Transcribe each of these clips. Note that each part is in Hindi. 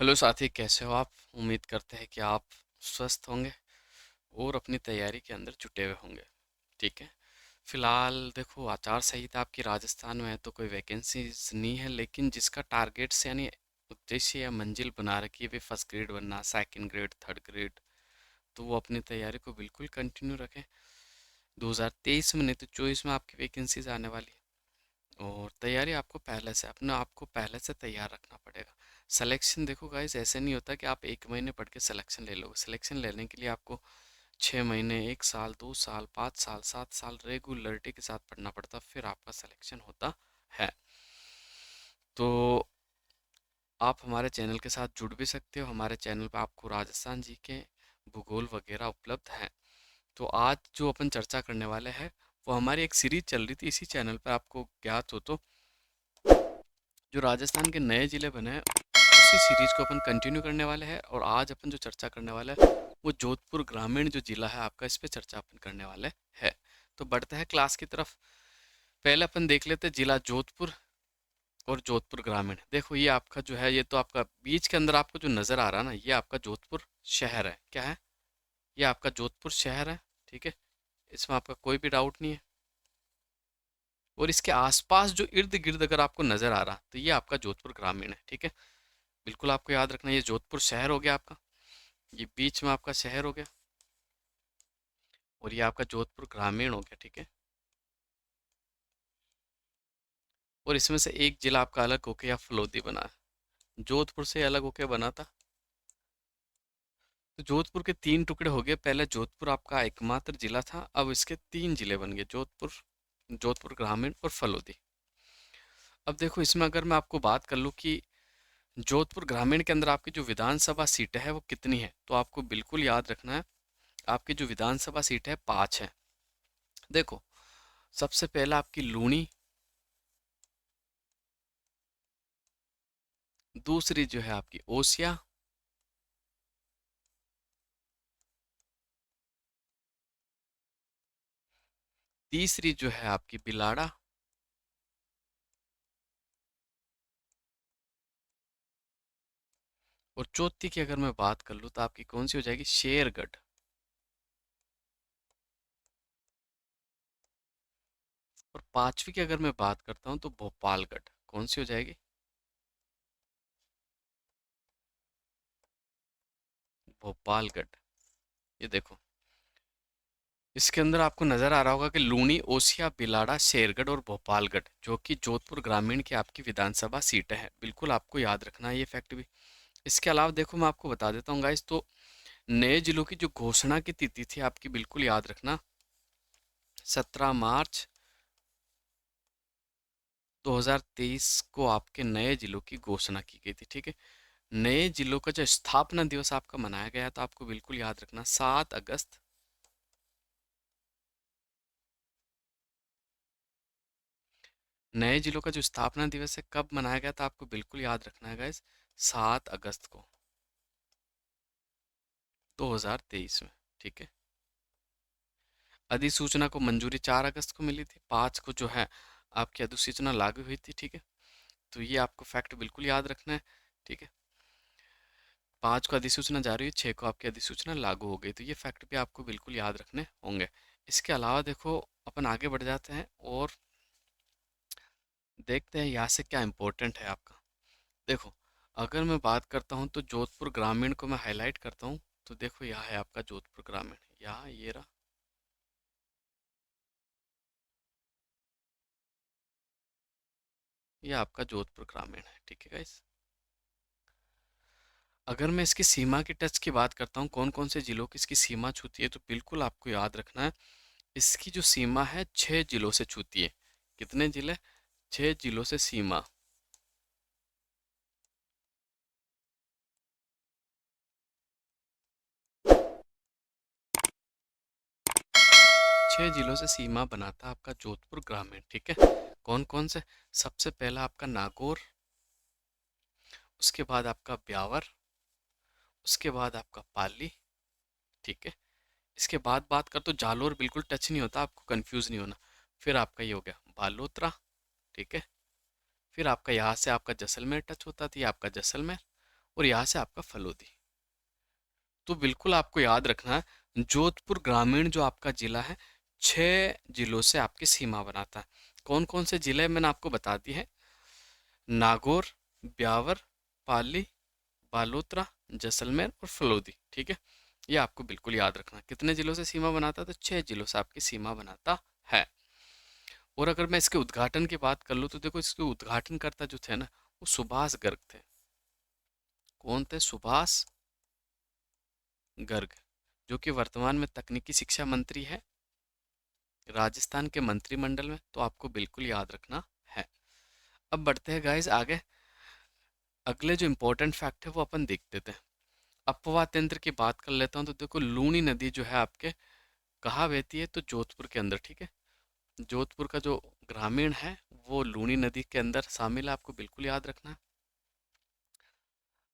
हेलो साथी, कैसे हो आप? उम्मीद करते हैं कि आप स्वस्थ होंगे और अपनी तैयारी के अंदर जुटे हुए होंगे। ठीक है। फिलहाल देखो, आचार संहिता आपकी राजस्थान में है तो कोई वैकेंसीज नहीं है, लेकिन जिसका टारगेट यानी उद्देश्य या मंजिल बना रखी है वे फर्स्ट ग्रेड बनना, सेकंड ग्रेड, थर्ड ग्रेड, तो वो अपनी तैयारी को बिल्कुल कंटिन्यू रखें। 2023 में नहीं तो 24 में आपकी वैकेंसीज आने वाली है और तैयारी आपको पहले से अपने आप को पहले से तैयार रखना पड़ेगा। सिलेक्शन देखो गाइस, ऐसे नहीं होता कि आप एक महीने पढ़ के सिलेक्शन ले लोगे। सिलेक्शन लेने के लिए आपको 6 महीने, 1 साल, 2 साल, 5 साल, 7 साल रेगुलरिटी के साथ पढ़ना पड़ता, फिर आपका सिलेक्शन होता है। तो आप हमारे चैनल के साथ जुड़ भी सकते हो। हमारे चैनल पर आपको राजस्थान जी के भूगोल वगैरह उपलब्ध हैं। तो आज जो अपन चर्चा करने वाले हैं वो हमारी एक सीरीज चल रही थी इसी चैनल पर, आपको ज्ञात हो तो, जो राजस्थान के नए ज़िले बने हैं उसी सीरीज को अपन कंटिन्यू करने वाले हैं। और आज अपन जो चर्चा करने वाले हैं वो जोधपुर ग्रामीण जो ज़िला है आपका, इस पे चर्चा अपन करने वाले हैं। तो बढ़ते हैं क्लास की तरफ। पहले अपन देख लेते हैं जिला जोधपुर और जोधपुर ग्रामीण। देखो ये आपका जो है, ये तो आपका बीच के अंदर आपको जो नज़र आ रहा है ना, ये आपका जोधपुर शहर है। क्या है? ये आपका जोधपुर शहर है। ठीक है, इसमें आपका कोई भी डाउट नहीं है। और इसके आसपास जो इर्द गिर्द अगर आपको नज़र आ रहा तो ये आपका जोधपुर ग्रामीण है। ठीक है, बिल्कुल आपको याद रखना, ये जोधपुर शहर हो गया आपका, ये बीच में आपका शहर हो गया और ये आपका जोधपुर ग्रामीण हो गया। ठीक है, और इसमें से एक जिला आपका अलग होके या फलोदी बना है, जोधपुर से अलग होके बना था। तो जोधपुर के तीन टुकड़े हो गए। पहले जोधपुर आपका एकमात्र जिला था, अब इसके तीन जिले बन गए, जोधपुर, जोधपुर ग्रामीण और फलोदी। अब देखो इसमें अगर मैं आपको बात कर लूँ कि जोधपुर ग्रामीण के अंदर आपकी जो विधानसभा सीटें है वो कितनी है, तो आपको बिल्कुल याद रखना है, आपकी जो विधानसभा सीट है 5 है। देखो, सबसे पहला आपकी लूणी, दूसरी जो है आपकी ओसिया, तीसरी जो है आपकी बिलाड़ा, और चौथी की अगर मैं बात कर लूँ तो आपकी कौन सी हो जाएगी, शेरगढ़। और पांचवी की अगर मैं बात करता हूँ तो भोपालगढ़। कौन सी हो जाएगी? भोपालगढ़। ये देखो, इसके अंदर आपको नजर आ रहा होगा कि लूनी, ओसिया, बिलाड़ा, शेरगढ़ और भोपालगढ़, जो कि जोधपुर ग्रामीण की आपकी विधानसभा सीटें हैं। बिल्कुल आपको याद रखना है ये फैक्ट भी। इसके अलावा देखो मैं आपको बता देता हूँ गाइस, तो नए जिलों की जो घोषणा की तिथि थी आपकी, बिल्कुल याद रखना, 17 मार्च 2023 को आपके नए जिलों की घोषणा की गई थी। ठीक है, नए जिलों का जो स्थापना दिवस आपका मनाया गया तो आपको बिल्कुल याद रखना, 7 अगस्त। नए जिलों का जो स्थापना दिवस है कब मनाया गया था आपको बिल्कुल याद रखना है गाइस, 7 अगस्त को 2023 में। ठीक है, अधिसूचना को मंजूरी 4 अगस्त को मिली थी, 5 को जो है आपकी अधिसूचना लागू हुई थी। ठीक है, तो ये आपको फैक्ट बिल्कुल याद रखना है। ठीक है, 5 को अधिसूचना जारी हुई, 6 को आपकी अधिसूचना लागू हो गई, तो ये फैक्ट भी आपको बिल्कुल याद रखने होंगे। इसके अलावा देखो, अपन आगे बढ़ जाते हैं और देखते हैं यहाँ से क्या इम्पोर्टेंट है आपका। देखो, अगर मैं बात करता हूँ तो जोधपुर ग्रामीण को मैं हाईलाइट करता हूँ, तो देखो यहाँ है आपका जोधपुर ग्रामीण, यहाँ ये रहा। ये आपका जोधपुर ग्रामीण है। ठीक है गाइस, अगर मैं इसकी सीमा की टच की बात करता हूँ, कौन कौन से जिलों की इसकी सीमा छूती है, तो बिल्कुल आपको याद रखना है, इसकी जो सीमा है 6 जिलों से छूती है। कितने जिले? 6 जिलों से सीमा। 6 जिलों से सीमा बनाता आपका जोधपुर ग्रामीण। ठीक है, कौन कौन से? सबसे पहला आपका नागौर, उसके बाद आपका ब्यावर, उसके बाद आपका पाली। ठीक है, इसके बाद बात कर तो जालोर बिल्कुल टच नहीं होता, आपको कंफ्यूज नहीं होना। फिर आपका ये हो गया बालोतरा। ठीक है, फिर आपका यहाँ से आपका जैसलमेर टच होता था, ये आपका जैसलमेर। और यहाँ से आपका फलोदी। तो बिल्कुल आपको याद रखना है, जोधपुर ग्रामीण जो आपका जिला है, 6 जिलों से आपकी सीमा बनाता है। कौन कौन से जिले मैंने आपको बता दिए हैं? नागौर, ब्यावर, पाली, बालोतरा, जैसलमेर और फलोदी। ठीक है, ये आपको बिल्कुल याद रखना है। कितने जिलों से सीमा बनाता है? तो 6 जिलों से आपकी सीमा बनाता है। और अगर मैं इसके उद्घाटन की बात कर लूँ तो देखो, इसके उद्घाटनकर्ता जो थे ना, वो सुभाष गर्ग थे। कौन थे? सुभाष गर्ग, जो कि वर्तमान में तकनीकी शिक्षा मंत्री है राजस्थान के मंत्रिमंडल में। तो आपको बिल्कुल याद रखना है। अब बढ़ते हैं गाइस आगे। अगले जो इम्पोर्टेंट फैक्ट है वो अपन देख लेते हैं। अपवा तंत्र की बात कर लेता हूँ। तो देखो, लूनी नदी जो है आपके कहाँ बहती है? तो जोधपुर के अंदर। ठीक है, जोधपुर का जो ग्रामीण है वो लूनी नदी के अंदर शामिल है, आपको बिल्कुल याद रखना है।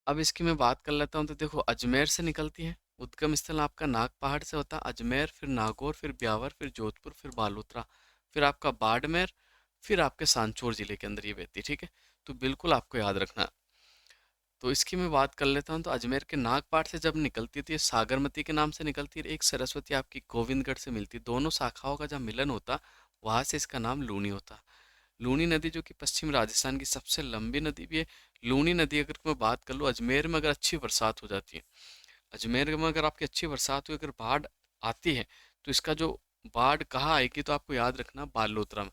अब इसकी मैं बात कर लेता हूँ। तो देखो, अजमेर से निकलती है। उद्गम स्थल आपका नाग पहाड़ से होता है। अजमेर, फिर नागौर, फिर ब्यावर, फिर जोधपुर, फिर बालोतरा, फिर आपका बाड़मेर, फिर आपके सांचौर जिले के अंदर ये बहती है। ठीक है, तो बिल्कुल आपको याद रखना है। तो इसकी मैं बात कर लेता हूँ। तो अजमेर के नागपाट से जब निकलती थी, सागरमती के नाम से निकलती है। एक सरस्वती आपकी गोविंदगढ़ से मिलती, दोनों शाखाओं का जब मिलन होता, वहां से इसका नाम लूनी होता। लूनी नदी जो कि पश्चिम राजस्थान की सबसे लंबी नदी भी है। लूनी नदी अगर मैं बात कर लूँ, अजमेर में अगर अच्छी बरसात हो जाती है, अजमेर में अगर आपकी अच्छी बरसात हुई, अगर बाढ़ आती है, तो इसका जो बाढ़ कहाँ आएगी? तो आपको याद रखना, बालोतरा में।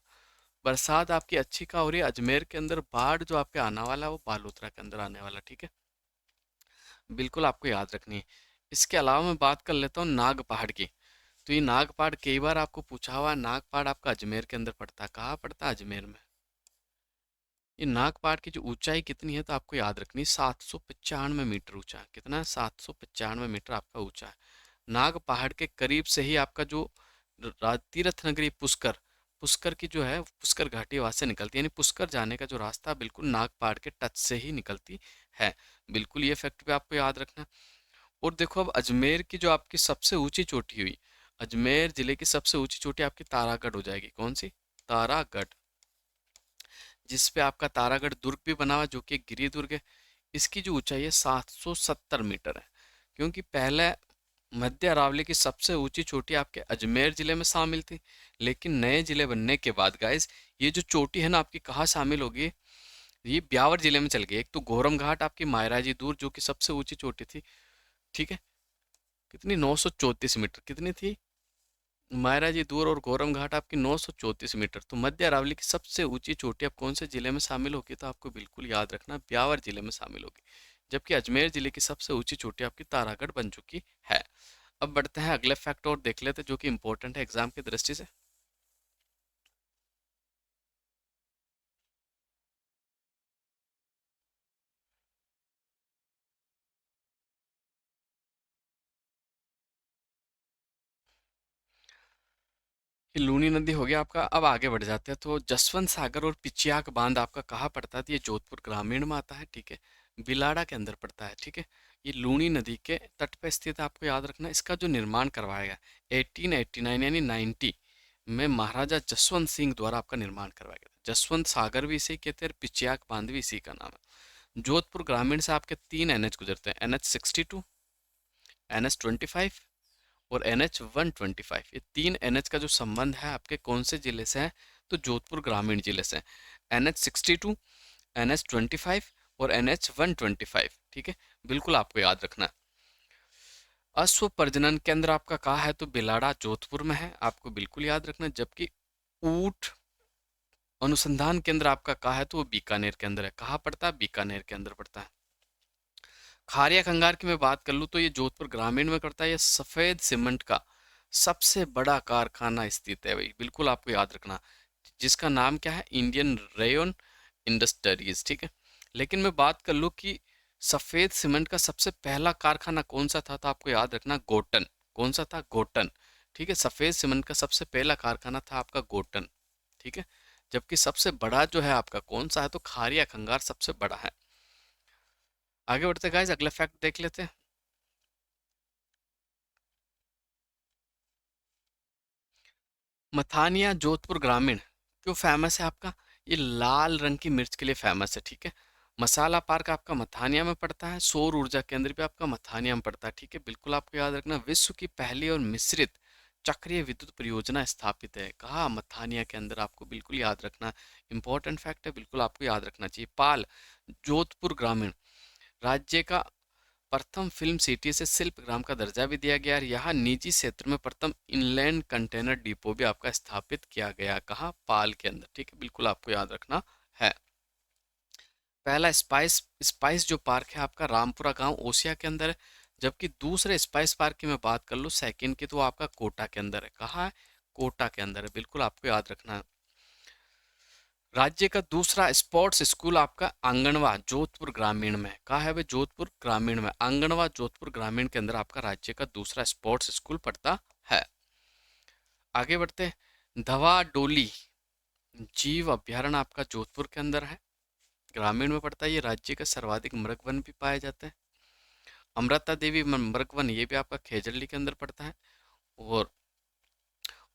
बरसात आपकी अच्छी कहाँ हो रही है? अजमेर के अंदर। बाढ़ जो आपके आने वाला है वो बालोतरा के अंदर आने वाला। ठीक है, बिल्कुल आपको याद रखनी है। इसके अलावा मैं बात कर लेता हूँ नाग पहाड़ की। तो ये नाग पहाड़ कई बार आपको पूछा हुआ है। नाग पहाड़ आपका अजमेर के अंदर पड़ता है। कहाँ पड़ता है? अजमेर में। ये नाग पहाड़ की जो ऊंचाई कितनी है? तो आपको याद रखनी, 795 मीटर ऊंचा है। कितना है? 795 मीटर आपका ऊंचा है। नाग पहाड़ के करीब से ही आपका जो तीर्थ नगरी पुष्कर, पुष्कर की जो है पुष्कर घाटी वहां से निकलती है। यानी पुष्कर जाने का जो रास्ता बिल्कुल नाग पहाड़ के टच से ही निकलती है। बिल्कुल ये फैक्ट भी आपको याद रखना। और देखो, अब अजमेर की जो आपकी सबसे ऊंची चोटी हुई, अजमेर जिले की सबसे ऊंची चोटी आपकी तारागढ़ हो जाएगी। कौन सी? तारागढ़, जिस पे आपका तारागढ़ दुर्ग भी बना हुआ है, जो कि एक गिरी दुर्ग है। इसकी जो ऊंचाई है 770 मीटर है। क्योंकि पहले मध्य अरावली की सबसे ऊंची चोटी आपके अजमेर जिले में शामिल थी, लेकिन नए जिले बनने के बाद गाइस, ये जो चोटी है ना आपकी कहाँ शामिल होगी? ये ब्यावर जिले में चल गई। एक तो गोरम घाट आपकी मायराजी दूर, जो कि सबसे ऊंची चोटी थी। ठीक है, कितनी? 934 मीटर। कितनी थी? मायरा जी दूर और गोरम घाट आपकी 934 मीटर। तो मध्य अरावली की सबसे ऊंची चोटी अब कौन से जिले में शामिल होगी? तो आपको बिल्कुल याद रखना, ब्यावर जिले में शामिल होगी। जबकि अजमेर जिले की सबसे ऊंची चोटी आपकी तारागढ़ बन चुकी है। अब बढ़ते हैं अगले फैक्ट और देख लेते हैं, जो कि इंपॉर्टेंट है एग्जाम की दृष्टि से। ये लूनी नदी हो गया आपका। अब आगे बढ़ जाते हैं। तो जसवंत सागर और पिचियाक बांध आपका कहाँ पड़ता है? तो ये जोधपुर ग्रामीण में आता है। ठीक है, बिलाड़ा के अंदर पड़ता है। ठीक है, ये लूनी नदी के तट पर स्थित है, आपको याद रखना। इसका जो निर्माण करवाया गया 1889 यानी 90 में महाराजा जसवंत सिंह द्वारा आपका निर्माण करवाया गया था। जसवंत सागर भी इसी कहते हैं और पिचियाक बांध भी इसी का नाम है। जोधपुर ग्रामीण से आपके 3 NH गुजरते हैं, NH 62, NH 25 और NH 125। ये 3 NH का जो संबंध है आपके कौन से जिले से है? तो जोधपुर ग्रामीण जिले से। NH 62, NH 25 और NH 125। ठीक है, बिल्कुल आपको याद रखना है। अश्व प्रजनन केंद्र आपका कहाँ है? तो बिलाड़ा जोधपुर में है, आपको बिल्कुल याद रखना। जबकि ऊंट अनुसंधान केंद्र आपका कहाँ है? तो वो बीकानेर के अंदर है। कहाँ पड़ता है? बीकानेर के अंदर पड़ता है। खारिया खंगार की मैं बात कर लूँ तो ये जोधपुर ग्रामीण में करता है। ये सफेद सीमेंट का सबसे बड़ा कारखाना स्थित है भाई, बिल्कुल आपको याद रखना, जिसका नाम क्या है? Indian rayon industries. ठीक है, लेकिन मैं बात कर लूँ कि सफेद सीमेंट का सबसे पहला कारखाना कौन सा था? तो आपको याद रखना, गोटन। कौन सा था? गोटन। ठीक है, सफेद सीमेंट का सबसे पहला कारखाना था आपका गोटन। ठीक है, जबकि सबसे बड़ा जो है आपका कौन सा है? तो खारिया खंगार सबसे बड़ा है। आगे बढ़ते गाइस, अगला फैक्ट देख लेते हैं। मथानिया जोधपुर ग्रामीण क्यों फेमस है आपका? ये लाल रंग की मिर्च के लिए फेमस है। ठीक है, मसाला पार्क आपका मथानिया में पड़ता है, सौर ऊर्जा केंद्र भी आपका मथानिया में पड़ता है। ठीक है, बिल्कुल आपको याद रखना। विश्व की पहली और मिश्रित चक्रीय विद्युत परियोजना स्थापित है कहाँ? मथानिया के अंदर। आपको बिल्कुल याद रखना, इंपॉर्टेंट फैक्ट है, बिल्कुल आपको याद रखना चाहिए। पाल जोधपुर ग्रामीण राज्य का प्रथम फिल्म सिटी से शिल्पग्राम का दर्जा भी दिया गया और यहाँ निजी क्षेत्र में प्रथम इनलैंड कंटेनर डिपो भी आपका स्थापित किया गया। कहाँ? पाल के अंदर। ठीक है, बिल्कुल आपको याद रखना है। पहला स्पाइस स्पाइस जो पार्क है आपका रामपुरा गांव ओसिया के अंदर है। जबकि दूसरे स्पाइस पार्क की मैं बात कर लूँ सेकंड की, तो वो आपका कोटा के अंदर है। कहाँ है? कोटा के अंदर है, बिल्कुल आपको याद रखना है। राज्य का दूसरा स्पोर्ट्स स्कूल आपका आंगनवा जोधपुर ग्रामीण में। कहाँ है भाई? जोधपुर ग्रामीण में। आंगनवा जोधपुर ग्रामीण के अंदर आपका राज्य का दूसरा स्पोर्ट्स स्कूल पड़ता है। आगे बढ़ते हैं। धवा डोली जीव अभ्यारण्य आपका जोधपुर के अंदर है, ग्रामीण में पड़ता है। ये राज्य का सर्वाधिक मृगवन भी पाए जाते हैं। अमृता देवी मृगवन ये भी आपका खेजड़ली के अंदर पड़ता है। और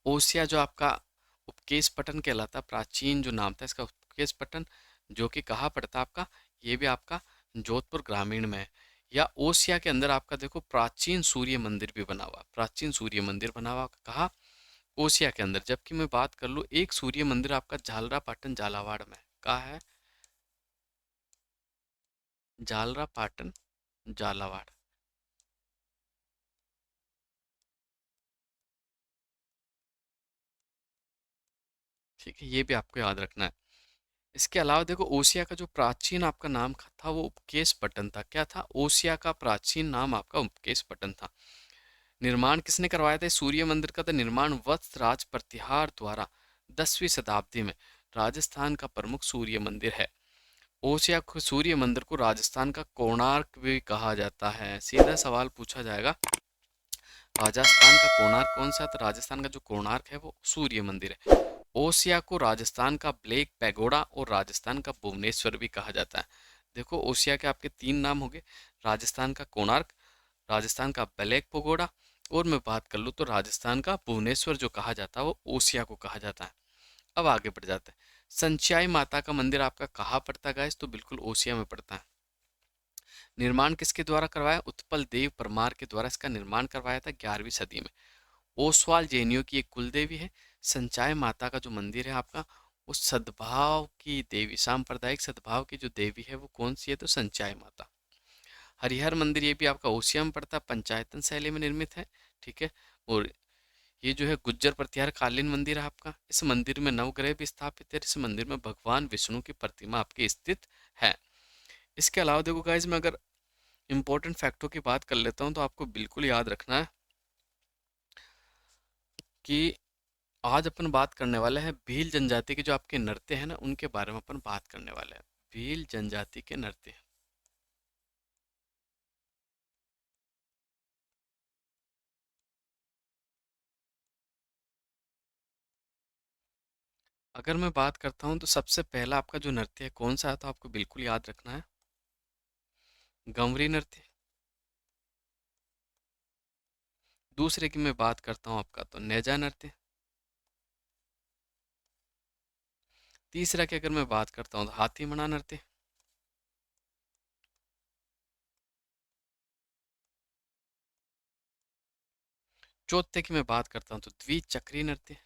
ओसिया जो आपका उपकेश पटन कहलाता, प्राचीन जो नाम था इसका उपकेश पटन, जो कि कहाँ पड़ता आपका? ये भी आपका जोधपुर ग्रामीण में है। या ओसिया के अंदर आपका देखो प्राचीन सूर्य मंदिर भी बना हुआ, प्राचीन सूर्य मंदिर बना हुआ कहाँ? ओसिया के अंदर। जबकि मैं बात कर लूँ एक सूर्य मंदिर आपका झालरा पाटन झालावाड़ में। कहाँ है? झालरा पाटन झालावाड़। ठीक है, ये भी आपको याद रखना है। इसके अलावा देखो ओसिया का जो प्राचीन आपका नाम था वो उपकेश पट्टन था। क्या था? ओसिया का प्राचीन नाम आपका उपकेश पट्टन था। निर्माण किसने करवाया था इस सूर्य मंदिर का? तो निर्माण वत्स राज प्रतिहार द्वारा 10वीं शताब्दी में। राजस्थान का प्रमुख सूर्य मंदिर है। ओसिया को सूर्य मंदिर को राजस्थान का कोणार्क भी कहा जाता है। सीधा सवाल पूछा जाएगा, राजस्थान का कोणार्क कौन सा है? तो राजस्थान का जो कोणार्क है वो सूर्य मंदिर है। ओसिया को राजस्थान का ब्लैक पैगोडा और राजस्थान का भुवनेश्वर भी कहा जाता है। देखो ओसिया के आपके तीन नाम हो गए, राजस्थान का कोणार्क, राजस्थान का ब्लैक पैगोडा, और मैं बात कर लूँ तो राजस्थान का भुवनेश्वर जो कहा जाता है वो ओसिया को कहा जाता है। अब आगे बढ़ जाते हैं। संचाई माता का मंदिर आपका कहाँ पड़ता है गाइस? तो बिल्कुल ओसिया में पड़ता है। निर्माण किसके द्वारा करवाया? उत्पल देव परमार के द्वारा इसका निर्माण करवाया था 11वीं सदी में। ओसवाल जैनियों की एक कुल देवी है। संचाय माता का जो मंदिर है आपका, वो सद्भाव की देवी, सांप्रदायिक सद्भाव की जो देवी है वो कौन सी है? तो संचाय माता। हरिहर मंदिर ये भी आपका ओसिया में पड़ता है, पंचायतन शैली में निर्मित है। ठीक है। और ये जो है गुज्जर प्रतिहार कालीन मंदिर है आपका। इस मंदिर में नवग्रह भी स्थापित है। इस मंदिर में भगवान विष्णु की प्रतिमा आपकी स्थित है। इसके अलावा देखो गाइज, मैं अगर इंपॉर्टेंट फैक्टों की बात कर लेता हूँ तो आपको बिल्कुल याद रखना है कि आज अपन बात करने वाले हैं भील जनजाति के जो आपके नृत्य हैं ना, उनके बारे में अपन बात करने वाले हैं। भील जनजाति के नृत्य। अगर मैं बात करता हूँ तो सबसे पहला आपका जो नृत्य है कौन सा है? तो आपको बिल्कुल याद रखना है गंवरी नृत्य। दूसरे की मैं बात करता हूँ आपका तो नेजा नृत्य। तीसरा की अगर मैं बात करता हूँ तो हाथी मणा नृत्य। चौथे की मैं बात करता हूँ तो द्विचक्री नृत्य।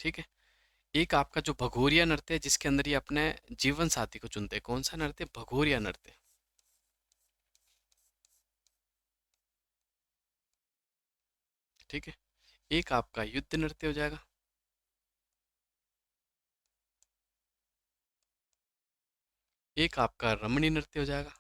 ठीक है। एक आपका जो भगोरिया नृत्य है जिसके अंदर ये अपने जीवन साथी को चुनते हैं। कौन सा नृत्य? भगोरिया नृत्य। ठीक है। एक आपका युद्ध नृत्य हो जाएगा। एक आपका रमणी नृत्य हो जाएगा।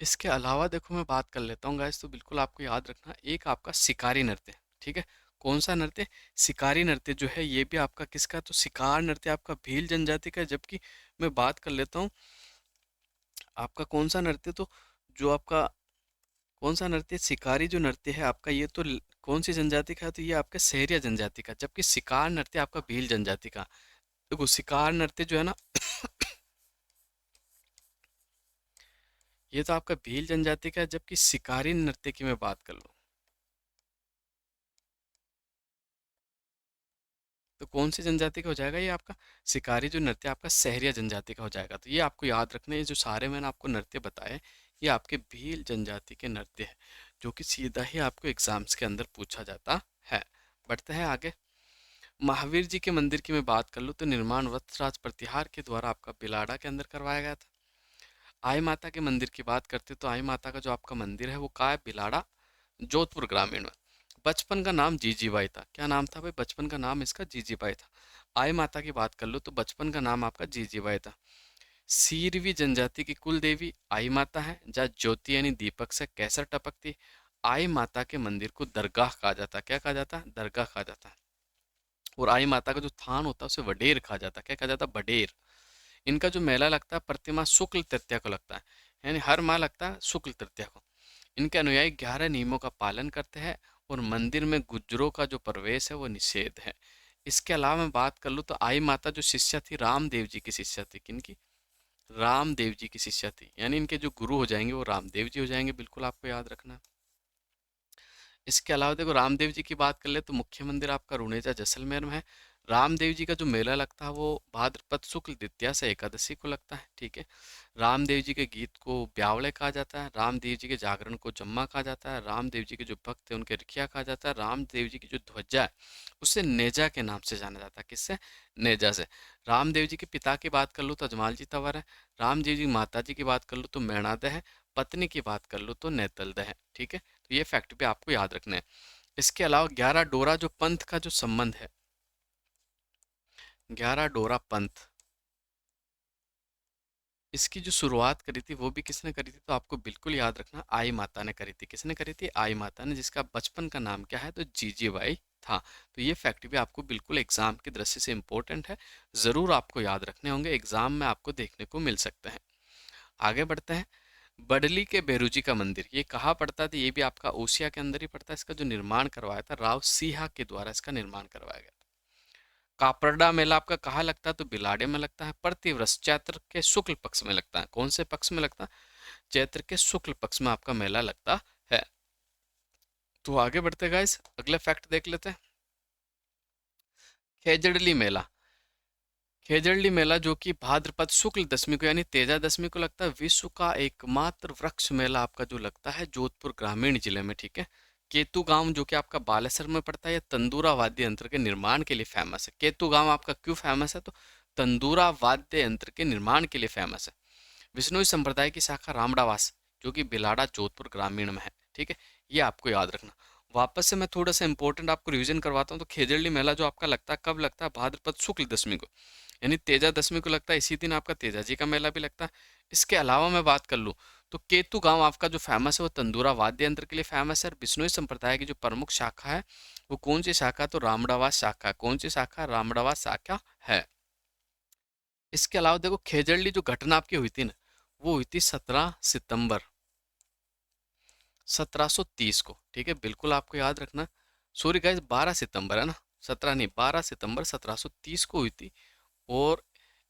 इसके अलावा देखो मैं बात कर लेता हूँ गाइस, तो बिल्कुल आपको याद रखना एक आपका शिकारी नृत्य। ठीक है। कौन सा नृत्य? शिकारी नृत्य जो है ये भी आपका किसका? तो शिकार नृत्य आपका भील जनजाति का है। जबकि मैं बात कर लेता हूँ आपका कौन सा नृत्य, तो जो आपका कौन सा नृत्य, शिकारी जो नृत्य है आपका, ये तो कौन सी जनजाति का है? तो ये आपका सहरिया जनजाति का। जबकि शिकार नृत्य आपका भील जनजाति का। देखो शिकार नृत्य जो है ना ये तो आपका भील जनजाति का है। जबकि शिकारी नृत्य की मैं बात कर लूँ तो कौन सी जनजाति का हो जाएगा ये आपका? शिकारी जो नृत्य आपका सहरिया जनजाति का हो जाएगा। तो ये आपको याद रखना है, ये जो सारे मैंने आपको नृत्य बताए ये आपके भील जनजाति के नृत्य है, जो कि सीधा ही आपको एग्जाम्स के अंदर पूछा जाता है। बढ़ते हैं आगे। महावीर जी के मंदिर की मैं बात कर लूँ तो निर्माण वत्सराज प्रतिहार के द्वारा आपका बिलाड़ा के अंदर करवाया गया था। आई माता के मंदिर की बात करते तो आई माता का जो आपका मंदिर है वो कहाँ है? बिलाड़ा, जोधपुर ग्रामीण में। बचपन का नाम जीजीबाई था। क्या नाम था भाई? बचपन का नाम इसका जीजीबाई था। आई माता की बात कर लो तो बचपन का नाम आपका जीजीबाई था। सीरवी जनजाति की कुल देवी आई माता है, जहाँ ज्योति यानी दीपक से कैसर टपकती। आई माता के मंदिर को दरगाह कहा जाता है। क्या कहा जाता है? दरगाह कहा जाता है। और आई माता का जो थान होता है उसे वडेर कहा जाता है। क्या कहा जाता है? वडेर। इनका जो मेला लगता है प्रतिमा शुक्ल तृतीया को लगता है, यानी हर माह लगता है शुक्ल तृतीया को। इनके अनुयायी 11 नियमों का पालन करते हैं और मंदिर में गुज्जरों का जो प्रवेश है वो निषेध है। इसके अलावा मैं बात कर लूँ तो आई माता जो शिष्या थी रामदेव जी की शिष्या थी। किनकी? रामदेव जी की शिष्या थी, यानी इनके जो गुरु हो जाएंगे वो रामदेव जी हो जाएंगे, बिल्कुल आपको याद रखना है। इसके अलावा देखो रामदेव जी की बात कर ले तो मुख्य मंदिर आपका रुणेजा जैसलमेर में है। रामदेव जी का जो मेला लगता है वो भाद्रपद शुक्ल द्वितीया से एकादशी को लगता है, ठीक है। रामदेव जी के गीत को ब्यावड़े कहा जाता है। रामदेव जी के जागरण को जम्मा कहा जाता है। रामदेव जी के जो भक्त हैं उनके रिखिया कहा जाता है। रामदेव जी की जो ध्वजा है उसे नेजा के नाम से जाना जाता है। किससे? नेजा से। रामदेव जी के पिता की बात कर लूँ तो अजमाल जी तंवर है। रामदेव जी माता जी की बात कर लूँ तो मैणादह है। पत्नी की बात कर लूँ तो नेतलदह है, ठीक है। तो ये फैक्ट भी आपको याद रखना है। इसके अलावा 11 डोरा जो पंथ का जो संबंध है, 11 डोरा पंथ, इसकी जो शुरुआत करी थी वो भी किसने करी थी? तो आपको बिल्कुल याद रखना आई माता ने करी थी। किसने करी थी? आई माता ने, जिसका बचपन का नाम क्या है? तो जीजीबाई था। तो ये फैक्ट भी आपको बिल्कुल एग्जाम की दृष्टि से इंपॉर्टेंट है, ज़रूर आपको याद रखने होंगे, एग्जाम में आपको देखने को मिल सकते हैं। आगे बढ़ते हैं। बडली के बेरुजी का मंदिर ये कहाँ पड़ता था? ये भी आपका ओसिया के अंदर ही पड़ता है। इसका जो निर्माण करवाया था राव सिंहा के द्वारा इसका निर्माण करवाया गया। कापरडा मेला आपका कहाँ लगता है? तो बिलाड़े में लगता है। प्रतिवर्ष चैत्र के शुक्ल पक्ष में लगता है। कौन से पक्ष में लगता है? चैत्र के शुक्ल पक्ष में आपका मेला लगता है। तो आगे बढ़ते गाइस, अगले फैक्ट देख लेते हैं। खेजड़ली मेला। खेजड़ली मेला जो कि भाद्रपद शुक्ल दशमी को यानी तेजा दशमी को लगता है। विश्व का एकमात्र वृक्ष मेला आपका जो लगता है जोधपुर ग्रामीण जिले में, ठीक है। केतु गांव जो कि आपका बालेसर में पड़ता है, ये तंदूरा वाद्य यंत्र के निर्माण के लिए फेमस है। केतु गांव आपका क्यों फेमस है? तो तंदूरा वाद्य यंत्र के निर्माण के लिए फेमस है। विष्णुई संप्रदाय की शाखा रामडावास जो कि बिलाड़ा जोधपुर ग्रामीण में है, ठीक है। ये आपको याद रखना। वापस से मैं थोड़ा सा इंपॉर्टेंट आपको रिवीजन करवाता हूँ। तो खेजड़ली मेला जो आपका लगता है कब लगता है? भाद्रपद शुक्ल दशमी को, यानी तेजा दशमी को लगता है। इसी दिन आपका तेजा जी का मेला भी लगता है। इसके अलावा मैं बात कर लूँ तो केतु गांव आपका जो फेमस है वो तंदूरा वाद्य यंत्र के लिए फेमस है। और बिश्नोई संप्रदाय की जो प्रमुख शाखा है वो कौन सी शाखा है? तो रामडावास शाखा। कौन सी शाखा? रामडावास शाखा है। इसके अलावा देखो खेजड़ली जो घटना आपकी हुई थी ना वो हुई थी 17 सितंबर 1730 को, ठीक है। बिल्कुल आपको याद रखना। सॉरी गाइस, 12 सितंबर है ना, 17 नहीं, 12 सितंबर 1730 को हुई थी। और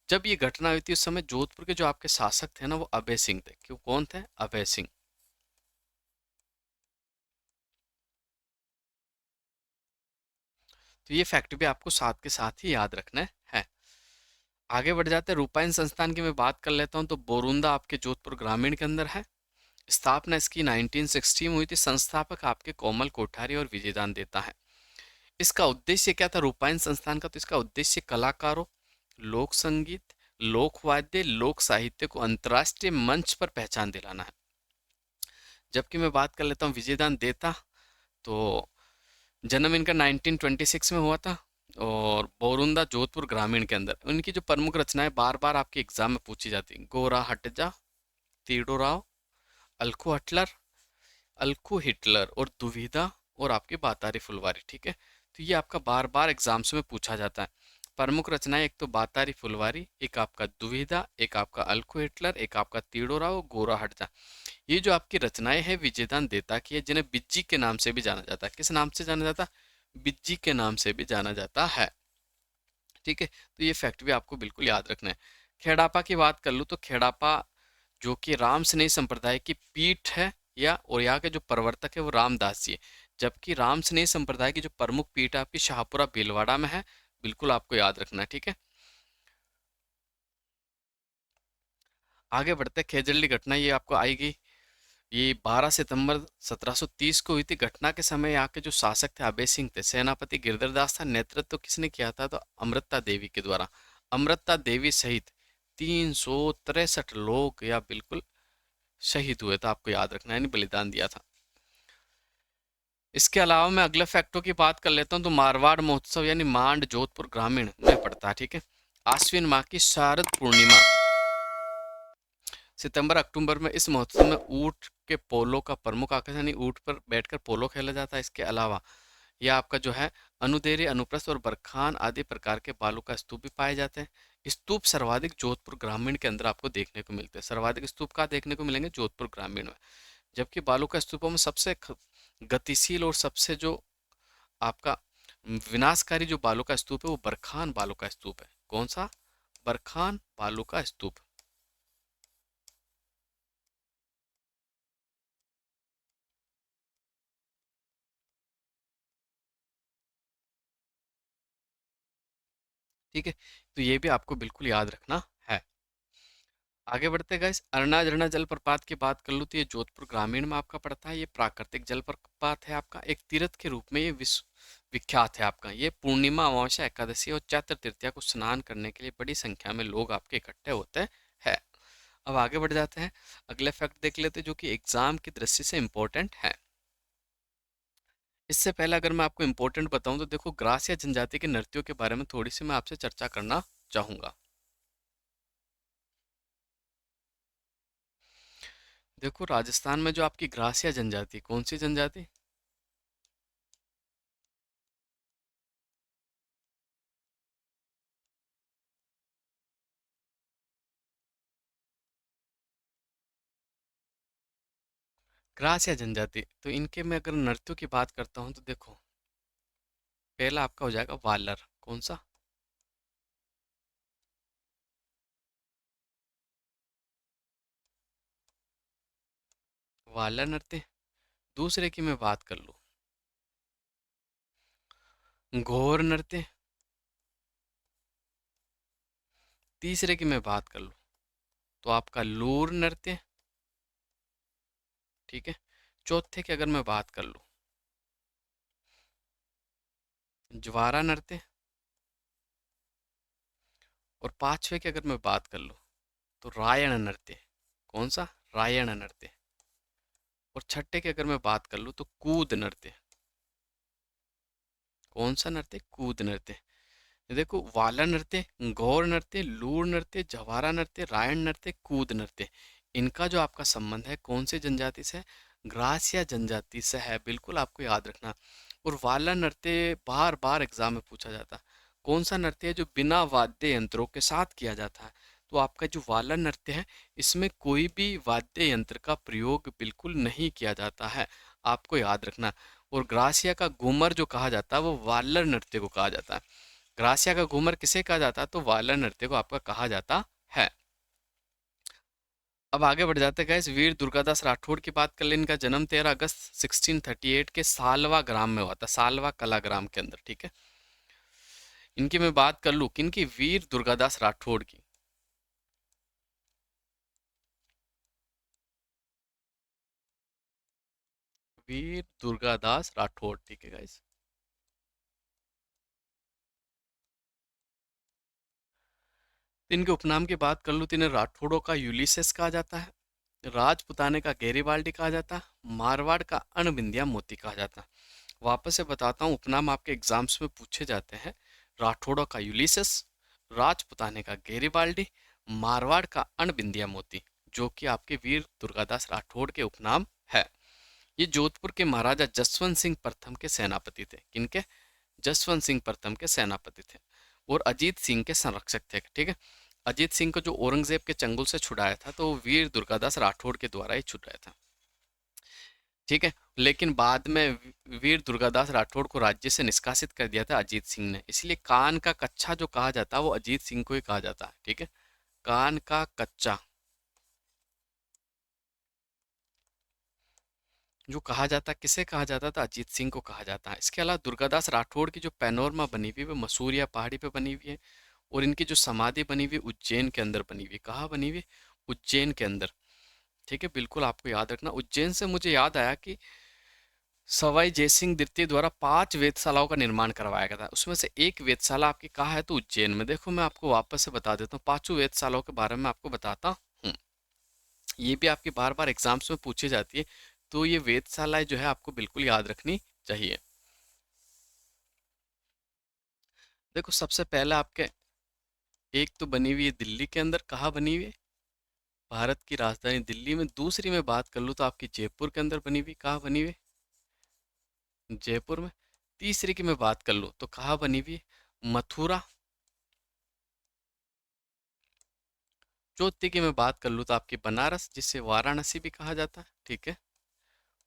जब ये घटना हुई थी उस समय जोधपुर के जो आपके शासक थे ना वो अभय सिंह थे। क्यों? कौन थे? अभय सिंह। तो ये फैक्ट भी आपको साथ के साथ ही याद रखना है। आगे बढ़ जाते हैं। रूपायन संस्थान की मैं बात कर लेता हूँ तो बोरुंदा आपके जोधपुर ग्रामीण के अंदर है। स्थापना इसकी 1960 में हुई थी। संस्थापक आपके कोमल कोठारी और विजयदान देता है। इसका उद्देश्य क्या था रूपायन संस्थान का? तो इसका उद्देश्य कलाकारों, लोक संगीत, लोक वाद्य, लोक साहित्य को अंतर्राष्ट्रीय मंच पर पहचान दिलाना है। जबकि मैं बात कर लेता हूँ विजयदान देता, तो जन्म इनका 1926 में हुआ था और बोरुंदा जोधपुर ग्रामीण के अंदर। उनकी जो प्रमुख रचनाएं बार बार आपके एग्जाम में पूछी जाती हैं, गोरा हटजा, तीडो राव, अलखू हटलर, अलखू हिटलर और दुविधा और आपकी बातारी फुलवारी, ठीक है। तो ये आपका बार बार एग्जाम्स में पूछा जाता है। प्रमुख रचनाएं एक तो बातारी फुलवारी, एक आपका दुविधा, एक आपका अलखू हिटलर, एक आपका तीडो राव, गोरा हटजा। ये जो आपकी रचनाएं हैं विजयदान देता की है, जिन्हें बिज्जी के नाम से भी जाना जाता है। किस नाम से जाना जाता? बिज्जी के नाम से भी जाना जाता है, ठीक है। तो ये फैक्ट भी आपको बिल्कुल याद रखना है। खेड़ापा की बात कर लूँ तो खेड़ापा जो कि राम स्नेही संप्रदाय की पीठ है, या और यहाँ के जो प्रवर्तक है वो रामदास जी है। जबकि राम स्नेही संप्रदाय की जो प्रमुख पीठ है आपकी शाहपुरा भीलवाड़ा में है। बिल्कुल आपको याद रखना है, ठीक है। आगे बढ़ते हैं, खेजड़ली घटना ये आपको आएगी। ये 12 सितंबर 1730 को हुई थी। घटना के समय यहाँ के जो शासक थे अभय सिंह थे, सेनापति गिरधर दास था। नेतृत्व तो किसने किया था? तो अमृता देवी के द्वारा। अमृता देवी सहित 363 लोग या बिल्कुल शहीद हुए थे, आपको याद रखना है, यानी बलिदान दिया था। इसके अलावा मैं अगले फैक्टों की बात कर लेता हूँ। तो मारवाड़ महोत्सव यानी मांड जोधपुर ग्रामीण में पड़ता है, ठीक है। आश्विन माह की शारद पूर्णिमा सितंबर अक्टूबर में इस महोत्सव में ऊंट के पोलो का प्रमुख आकर्षण, यानी ऊंट पर बैठकर पोलो खेला जाता है। इसके अलावा यह आपका जो है अनुदेरी, अनुप्रस्थ और बरखान आदि प्रकार के बालू का स्तूप भी पाए जाते हैं। स्तूप सर्वाधिक जोधपुर ग्रामीण के अंदर आपको देखने को मिलते हैं। सर्वाधिक स्तूप कहाँ देखने को मिलेंगे? जोधपुर ग्रामीण में। जबकि बालू का स्तूपों में सबसे गतिशील और सबसे जो आपका विनाशकारी जो बालू का स्तूप है वो बरखान बालू का स्तूप है। कौन सा? बरखान बालू का स्तूप। ठीक है, तो ये भी आपको बिल्कुल याद रखना है। आगे बढ़ते गए, अरना झरना जलप्रपात की बात कर लूँ तो ये जोधपुर ग्रामीण में आपका पड़ता है। ये प्राकृतिक जलप्रपात है आपका, एक तीर्थ के रूप में ये विश्व विख्यात है आपका। ये पूर्णिमा, अमावस्या, एकादशी और चैत्र तृतीया को स्नान करने के लिए बड़ी संख्या में लोग आपके इकट्ठे होते हैं। अब आगे बढ़ जाते हैं, अगले फैक्ट देख लेते हैं जो कि एग्जाम की दृष्टि से इंपॉर्टेंट है। इससे पहले अगर मैं आपको इम्पोर्टेंट बताऊं तो देखो, ग्रास या जनजाति के नृत्यों के बारे में थोड़ी सी मैं आपसे चर्चा करना चाहूंगा। देखो, राजस्थान में जो आपकी ग्रास या जनजाति, कौन सी जनजाति? ग्रास या जनजाति, तो इनके मैं अगर नृत्यों की बात करता हूँ तो देखो, पहला आपका हो जाएगा वालर। कौन सा? वालर नृत्य। दूसरे की मैं बात कर लूँ, घोर नृत्य। तीसरे की मैं बात कर लूँ तो आपका लूर नृत्य, ठीक है। चौथे की अगर मैं बात कर लूँ, ज्वारा नृत्य। और पांचवे की अगर मैं बात कर लूँ तो रायण नृत्य। कौन सा? रायण नृत्य। और छठे की अगर मैं बात कर लूँ तो कूद नृत्य। कौन सा नृत्य? कूद नृत्य। देखो, वाला नृत्य, गौर नृत्य, लूर नृत्य, जवारा नृत्य, रायण नृत्य, कूद नृत्य, इनका जो आपका संबंध है कौन सी जनजाति से? ग्रासिया जनजाति से है, बिल्कुल आपको याद रखना। और वाला नृत्य बार बार एग्जाम में पूछा जाता है। कौन सा नृत्य है जो बिना वाद्य यंत्रों के साथ किया जाता है? तो आपका जो वाला नृत्य है, इसमें कोई भी वाद्य यंत्र का प्रयोग बिल्कुल नहीं किया जाता है, आपको याद रखना। और ग्रासिया का घूमर जो कहा जाता है वो वालर नृत्य को कहा जाता है। ग्रासिया का घूमर किसे कहा जाता है? तो वालर नृत्य को आपका कहा जाता है। अब आगे बढ़ जाते हैं गाइस, वीर दुर्गादास राठौड़ की बात कर ले। इनका जन्म 13 अगस्त 1638 के सालवा ग्राम में हुआ था, सालवा कला ग्राम के अंदर, ठीक है। इनकी मैं बात कर लूँ, किनकी? वीर दुर्गादास राठौड़ की। वीर दुर्गादास राठौड़, ठीक है गाइस। इनके उपनाम की बात कर लूँ तो इन्हें राठौड़ों का यूलिसेस कहा जाता है, राजपुताने का गैरीबाल्डी कहा जाता है, मारवाड़ का अणबिंदिया मोती कहा जाता है। वापस से बताता हूँ, उपनाम आपके एग्जाम्स में पूछे जाते हैं। राठौड़ों का यूलिसेस, राजपुताने का गैरीबाल्डी, मारवाड़ का अणबिंदिया मोती, जो कि आपके वीर दुर्गादास राठौड़ के उपनाम है। ये जोधपुर के महाराजा जसवंत सिंह प्रथम के सेनापति थे। किनके? जसवंत सिंह प्रथम के सेनापति थे और अजीत सिंह के संरक्षक थे, ठीक है। अजीत सिंह को जो औरंगजेब के चंगुल से छुड़ाया था तो वो वीर दुर्गादास राठौड़ के द्वारा ही छुड़ाया था, ठीक है। लेकिन बाद में वीर दुर्गादास राठौड़ को राज्य से निष्कासित कर दिया था अजीत सिंह ने, इसलिए कान का कच्चा जो कहा जाता है वो अजीत सिंह को ही कहा जाता है, ठीक है। कान का कच्चा। जो कहा जाता किसे कहा जाता था, अजीत सिंह को कहा जाता है। इसके अलावा दुर्गादास राठौड़ की जो पैनोरमा बनी हुई है वो मसूरिया पहाड़ी पे बनी हुई है। और इनकी जो समाधि बनी हुई है उज्जैन के अंदर बनी हुई है। कहाँ बनी हुई है? उज्जैन के अंदर। ठीक है, बिल्कुल आपको याद रखना। उज्जैन से मुझे याद आया कि सवाई जयसिंह द्वितीय द्वारा 5 वेधशालाओं का निर्माण करवाया गया था। उसमें से एक वेधशाला आपकी कहाँ है? तो उज्जैन में। देखो मैं आपको वापस से बता देता हूँ, पांचों वेधशालाओं के बारे में आपको बताता हूँ। ये भी आपकी बार बार एग्जाम्स में पूछी जाती है, तो ये वेधशालाएं जो है आपको बिल्कुल याद रखनी चाहिए। देखो सबसे पहले आपके एक तो बनी हुई है दिल्ली के अंदर। कहाँ बनी हुई है? भारत की राजधानी दिल्ली में। दूसरी में बात कर लूँ तो आपकी जयपुर के अंदर बनी हुई। कहाँ बनी हुई? जयपुर में। तीसरी की मैं बात कर लूँ तो कहाँ बनी हुई? मथुरा। चौथी की मैं बात कर लूँ तो आपकी बनारस, जिसे वाराणसी भी कहा जाता है। ठीक है।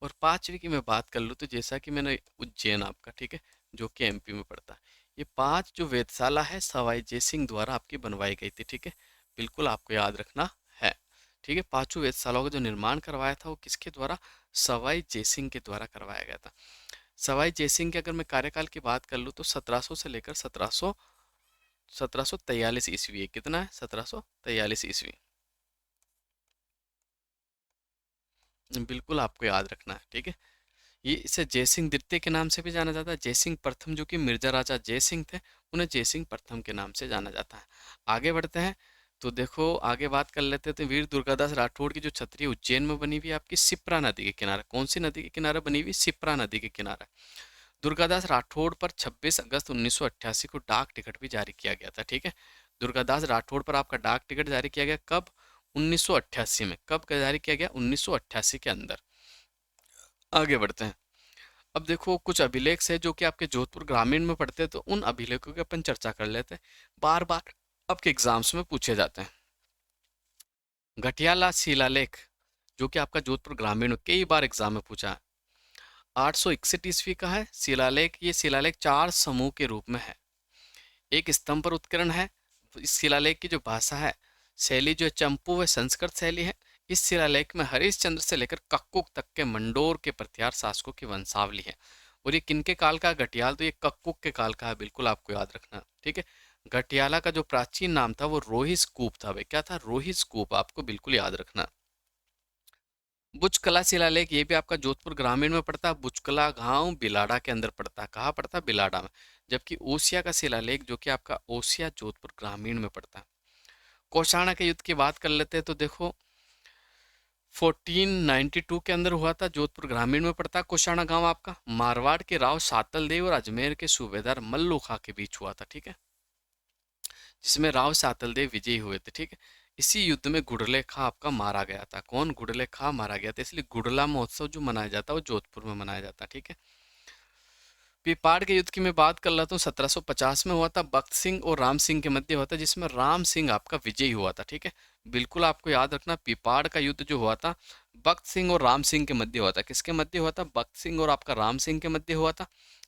और पांचवी की मैं बात कर लूँ तो जैसा कि मैंने उज्जैन आपका, ठीक है, जो कि एमपी में पड़ता है। ये पांच जो वेधशाला है सवाई जयसिंह द्वारा आपकी बनवाई गई थी। ठीक है, बिल्कुल आपको याद रखना है। ठीक है, पांचों वेधशालाओं का जो निर्माण करवाया था वो किसके द्वारा? सवाई जयसिंह के द्वारा करवाया गया था। सवाई जयसिंह के अगर मैं कार्यकाल की बात कर लूँ तो 1700 से लेकर 1743 ईस्वी है। कितना है? 1743 ईस्वी। बिल्कुल आपको याद रखना है। ठीक है, ये इसे जयसिंह द्वितीय के नाम से भी जाना जाता है। जयसिंह प्रथम जो कि मिर्जा राजा जयसिंह थे, उन्हें जयसिंह प्रथम के नाम से जाना जाता है। आगे बढ़ते हैं तो देखो आगे बात कर लेते हैं। तो वीर दुर्गादास राठौड़ की जो छतरी उज्जैन में बनी हुई है आपकी सिप्रा नदी के किनारे। कौन सी नदी के किनारे बनी हुई? सिप्रा नदी के किनारे। दुर्गादास राठौड़ पर 26 अगस्त 1988 को डाक टिकट भी जारी किया गया था। ठीक है, दुर्गादास राठौड़ पर आपका डाक टिकट जारी किया गया कब? 1988 में। कब जारी किया गया? 1988 के अंदर। आगे बढ़ते हैं। अब देखो कुछ अभिलेख है जो कि आपके जोधपुर ग्रामीण में पढ़ते हैं, तो उन अभिलेखों की अपन चर्चा कर लेते हैं। बार बार आपके एग्जाम्स में पूछे जाते हैं। घटियाला शिलालेख जो कि आपका जोधपुर ग्रामीण में कई बार एग्जाम में पूछा है। 861 ईस्वी का है शिलालेख। ये शिलालेख 4 समूह के रूप में है। एक स्तंभ पर उत्कीर्ण है। इस शिलालेख की जो भाषा है, शैली जो है चंपू व संस्कृत शैली है। इस शिलालेख में हरिश्चंद्र से लेकर कक्कुक तक के मंडोर के प्रत्यार शासकों की वंशावली है। और ये किनके काल का? घटियाल तो ये कक्कुक के काल का है। बिल्कुल आपको याद रखना। ठीक है, घटियाला का जो प्राचीन नाम था वो रोहिस कूप था। भाई क्या था? रोहिस कूप। आपको बिल्कुल याद रखना। बुचकला शिलालेख ये भी आपका जोधपुर ग्रामीण में पड़ता है। बुचकला गांव बिलाड़ा के अंदर पड़ता है। कहाँ पड़ता है? बिलाड़ा में। जबकि ओसिया का शिलालेख जो कि आपका ओसिया जोधपुर ग्रामीण में पड़ता है। कौशाणा के युद्ध की बात कर लेते हैं तो देखो 1492 के अंदर हुआ था। जोधपुर ग्रामीण में पड़ता है कौशाणा गांव आपका। मारवाड़ के राव सातल देव और अजमेर के सूबेदार मल्लू खां के बीच हुआ था। ठीक है, जिसमें राव सातल देव विजयी हुए थे। ठीक है, इसी युद्ध में गुड़ले खां आपका मारा गया था। कौन? गुड़ले खां मारा गया था। इसलिए गुड़ला महोत्सव जो मनाया जाता है वो जोधपुर में मनाया जाता है। ठीक है, पीपाड़ के युद्ध की मैं बात कर लेता हूँ। 1750 में हुआ था। बख्त सिंह और राम सिंह के मध्य हुआ था, जिसमें राम सिंह आपका विजयी हुआ था। ठीक है, बिल्कुल आपको याद रखना। पीपाड़ का युद्ध जो हुआ था बख्त सिंह और राम सिंह के मध्य हुआ था। किसके मध्य हुआ था? बख्त सिंह और आपका राम सिंह के मध्य हुआ था।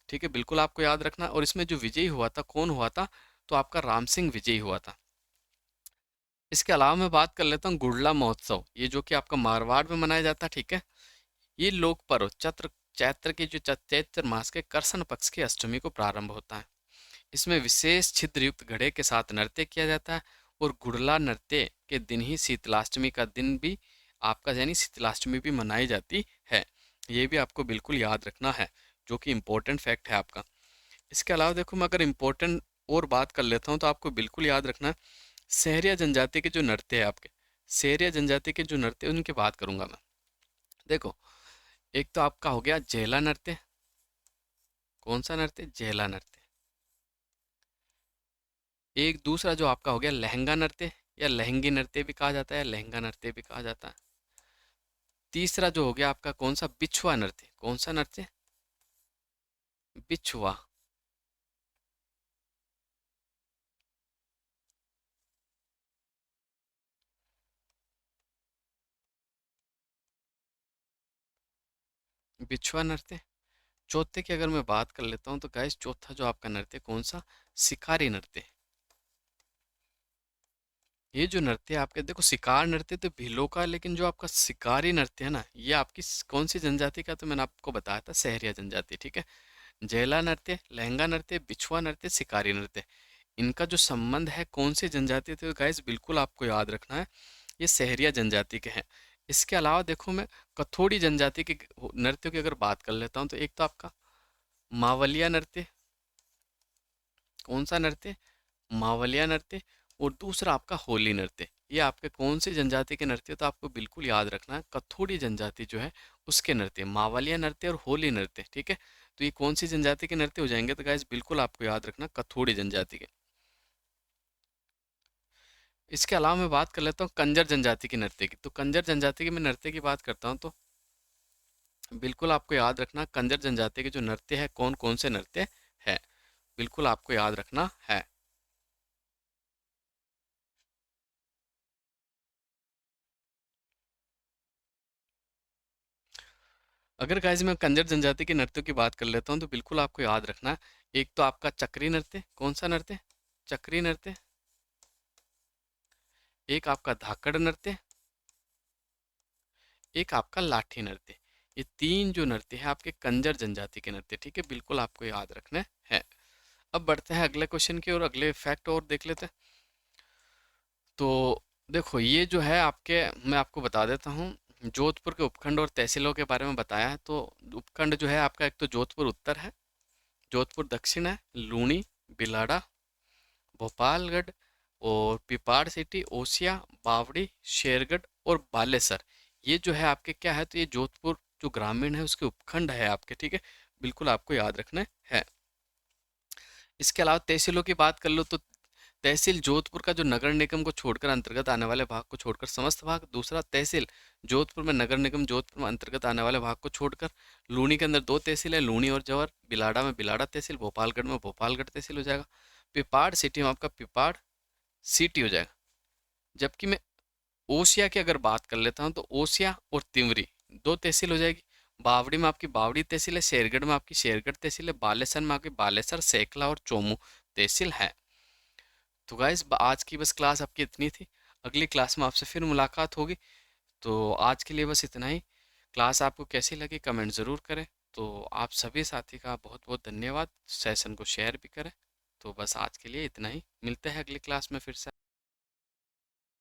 ठीक है, बिल्कुल आपको याद रखना। और इसमें जो विजयी हुआ था कौन हुआ था? तो आपका राम सिंह विजयी हुआ था। इसके अलावा मैं बात कर लेता हूँ गुड़ला महोत्सव, ये जो कि आपका मारवाड़ में मनाया जाता है। ठीक है, ये लोक पर्व चैत्र के जो चैत्र मास के कृष्ण पक्ष की अष्टमी को प्रारंभ होता है। इसमें विशेष छिद्र युक्त घड़े के साथ नृत्य किया जाता है। और गुड़ला नृत्य के दिन ही शीतलाष्टमी का दिन भी आपका यानी शीतलाष्टमी भी मनाई जाती है। ये भी आपको बिल्कुल याद रखना है, जो कि इम्पोर्टेंट फैक्ट है आपका। इसके अलावा देखो मैं अगर इम्पोर्टेंट और बात कर लेता हूँ तो आपको बिल्कुल याद रखना है सहरिया जनजाति के जो नृत्य है आपके, सहरिया जनजाति के जो नृत्य है उनकी बात करूंगा मैं। देखो एक तो आपका हो गया जेला नृत्य। कौन सा नृत्य? जेला नृत्य। एक दूसरा जो आपका हो गया लहंगा नृत्य, या लहंगी नृत्य भी कहा जाता है, लहंगा नृत्य भी कहा जाता है। तीसरा जो हो गया आपका कौन सा? बिछुआ नृत्य। कौन सा नृत्य? बिछुआ। बिछुआ नृत्य। चौथे की अगर मैं बात कर लेता हूँ तो गाइस चौथा जो आपका नृत्य कौन सा? शिकारी नृत्य। ये जो नृत्य है आपके, देखो शिकार नृत्य तो भीलों का, लेकिन जो आपका शिकारी नृत्य है ना, ये आपकी कौन सी जनजाति का, तो मैंने आपको बताया था सहरिया जनजाति, ठीक है। जैला नृत्य, लहंगा नृत्य, बिछुआ नृत्य, शिकारी नृत्य, इनका जो संबंध है कौन सी जनजाति, तो गाइस बिल्कुल आपको याद रखना है, ये सहरिया जनजाति के हैं। इसके अलावा देखो मैं कथोड़ी जनजाति के नृत्यों की अगर बात कर लेता हूँ, तो एक तो आपका मावलिया नृत्य, कौन सा नृत्य, मावलिया नृत्य, और दूसरा आपका होली नृत्य। ये आपके कौन सी जनजाति के नृत्य, तो आपको बिल्कुल याद रखना है कथोड़ी जनजाति जो है उसके नृत्य, मावलिया नृत्य और होली नृत्य, ठीक है। तो ये कौन सी जनजाति के नृत्य हो जाएंगे, तो गाइस बिल्कुल आपको याद रखना कथोड़ी जनजाति के। इसके अलावा मैं बात कर लेता हूँ कंजर जनजाति के नृत्य की। तो कंजर जनजाति के मैं नृत्य की बात करता हूँ, तो बिल्कुल आपको याद रखना कंजर जनजाति के जो नृत्य है कौन कौन से नृत्य है, बिल्कुल आपको याद रखना है। अगर गाइस मैं कंजर जनजाति के नृत्यों की बात कर लेता हूँ, तो बिल्कुल आपको याद रखना है, एक तो आपका चक्री नृत्य, कौन सा नृत्य, चक्री नृत्य, एक आपका धाकड़ नृत्य, एक आपका लाठी नृत्य। ये तीन जो नृत्य है आपके कंजर जनजाति के नृत्य, ठीक है, बिल्कुल आपको याद रखने हैं। अब बढ़ते हैं अगले क्वेश्चन की और अगले फैक्ट और देख लेते हैं। तो देखो ये जो है आपके, मैं आपको बता देता हूँ, जोधपुर के उपखंड और तहसीलों के बारे में बताया है। तो उपखंड जो है आपका, एक तो जोधपुर उत्तर है, जोधपुर दक्षिण है, लूनी, बिलाड़ा, भोपालगढ़ और पिपाड़ सिटी, ओसिया, बावड़ी, शेरगढ़ और बालेसर। ये जो है आपके क्या है, तो ये जोधपुर जो ग्रामीण है उसके उपखंड है आपके, ठीक है, बिल्कुल आपको याद रखना है। इसके अलावा तहसीलों की बात कर लो, तो तहसील जोधपुर का जो नगर निगम को छोड़कर अंतर्गत आने वाले भाग को छोड़कर समस्त भाग, दूसरा तहसील जोधपुर में नगर निगम जोधपुर में अंतर्गत आने वाले भाग को छोड़कर, लूनी के अंदर दो तहसील है, लूनी और जवर, बिलाड़ा में बिलाड़ा तहसील, भोपालगढ़ में भोपालगढ़ तहसील हो जाएगा, पिपाड़ सिटी में आपका पिपाड़ सिटी हो जाएगा। जबकि मैं ओसिया की अगर बात कर लेता हूँ, तो ओसिया और तिमरी दो तहसील हो जाएगी, बावड़ी में आपकी बावड़ी तहसील है, शेरगढ़ में आपकी शेरगढ़ तहसील है, बालेसर में आपकी बालेसर, सेकला और चोमू तहसील है। तो गाइस आज की बस क्लास आपकी इतनी थी, अगली क्लास में आपसे फिर मुलाकात होगी। तो आज के लिए बस इतना ही। क्लास आपको कैसी लगी कमेंट ज़रूर करें। तो आप सभी साथी का बहुत बहुत धन्यवाद, सेशन को शेयर भी करें। तो बस आज के लिए इतना ही, मिलते हैं अगली क्लास में फिर से।